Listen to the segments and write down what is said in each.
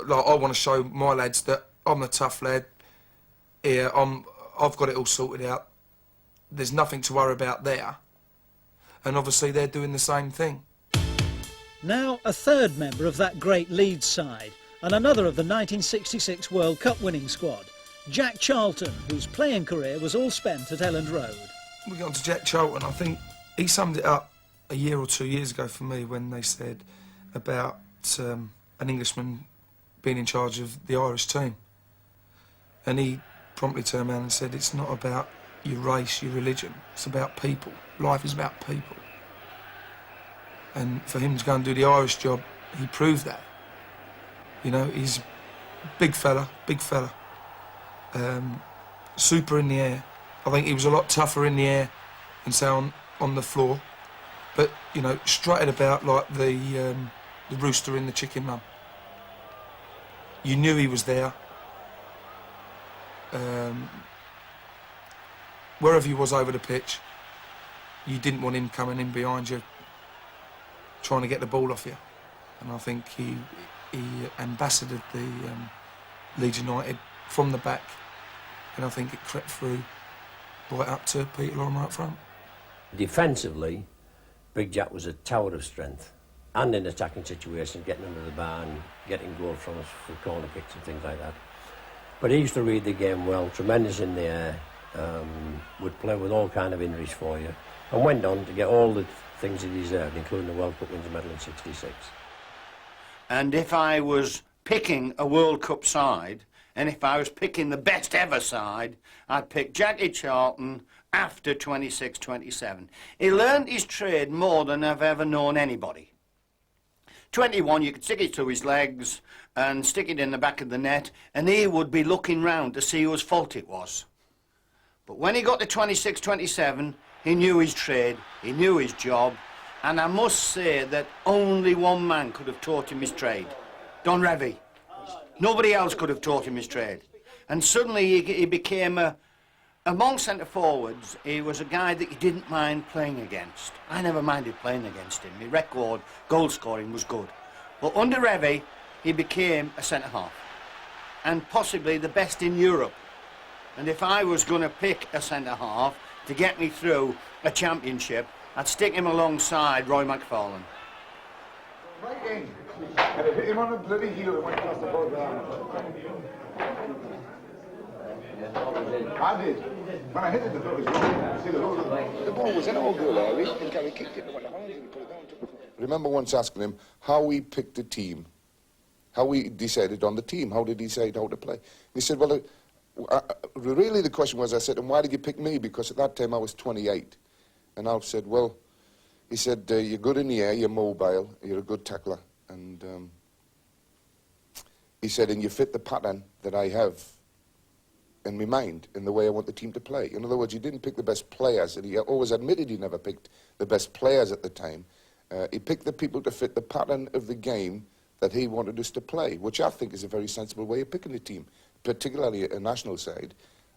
like, I want to show my lads that I'm the tough lad. Here, I've got it all sorted out. There's nothing to worry about there. And obviously they're doing the same thing. Now a third member of that great Leeds side, and another of the 1966 World Cup winning squad, Jack Charlton, whose playing career was all spent at Elland Road. We got on to Jack Charlton. I think he summed it up a year or 2 years ago for me when they said about an Englishman being in charge of the Irish team. And he promptly turned around and said, it's not about your race, your religion, it's about people. Life is about people. And for him to go and do the Irish job, he proved that. You know, he's a big fella, super in the air. I think he was a lot tougher in the air than, say, on the floor. But, you know, strutted about like the rooster in the chicken run. You knew he was there. Wherever he was over the pitch, you didn't want him coming in behind you, trying to get the ball off you. And I think he ambassaded the Leeds United from the back, and I think it crept through right up to Peter Lorimer up front. Defensively, Big Jack was a tower of strength, and in attacking situations, getting under the bar and getting goals from us for corner kicks and things like that. But he used to read the game well, tremendous in the air, would play with all kind of injuries for you, and went on to get all the things he deserved, including the World Cup wins medal in '66. And if I was picking a World Cup side, and if I was picking the best ever side, I'd pick Jackie Charlton after 26-27. He learned his trade more than I've ever known anybody. 21, you could stick it to his legs and stick it in the back of the net, and he would be looking round to see whose fault it was. But when he got to 26-27, he knew his trade, he knew his job, and I must say that only one man could have taught him his trade, Don Revie. Nobody else could have taught him his trade. And suddenly he became among centre-forwards, he was a guy that you didn't mind playing against. I never minded playing against him. My record, goal-scoring, was good. But under Revie, he became a centre-half, and possibly the best in Europe. And if I was going to pick a centre-half to get me through a championship, I'd stick him alongside Roy McFarlane. Right in. And it hit him on the bloody heel and went across the board. I did. When I hit it, the ball was wrong. See, the ball was in all goal area, and Gary kicked it and went behind and he put it down. I remember once asking him how he picked the team, how he decided on the team, how did he decide how to play. He said, well, really the question was, I said, and why did you pick me? Because at that time I was 28. And Alf said, well, he said, you're good in the air, you're mobile, you're a good tackler. And he said, and you fit the pattern that I have in my mind, in the way I want the team to play. In other words, he didn't pick the best players, and he always admitted he never picked the best players at the time. He picked the people to fit the pattern of the game that he wanted us to play, which I think is a very sensible way of picking a team, particularly a national side,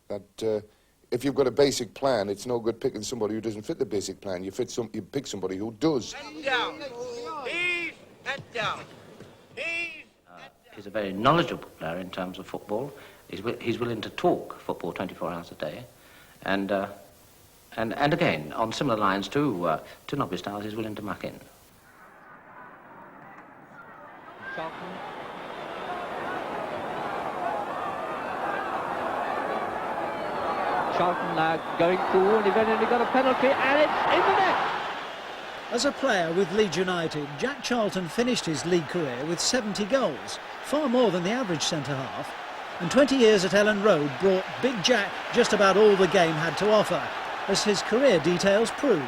that if you've got a basic plan, it's no good picking somebody who doesn't fit the basic plan. You pick somebody who does. Head down. Ease, head down. He's a very knowledgeable player in terms of football. He's willing to talk football 24 hours a day, and again on similar lines to Nobby Stiles, he's willing to muck in. Charlton. Charlton now going forward, eventually got a penalty, and it's in the net. As a player with Leeds United, Jack Charlton finished his league career with 70 goals, far more than the average centre-half, and 20 years at Elland Road brought Big Jack just about all the game had to offer, as his career details prove.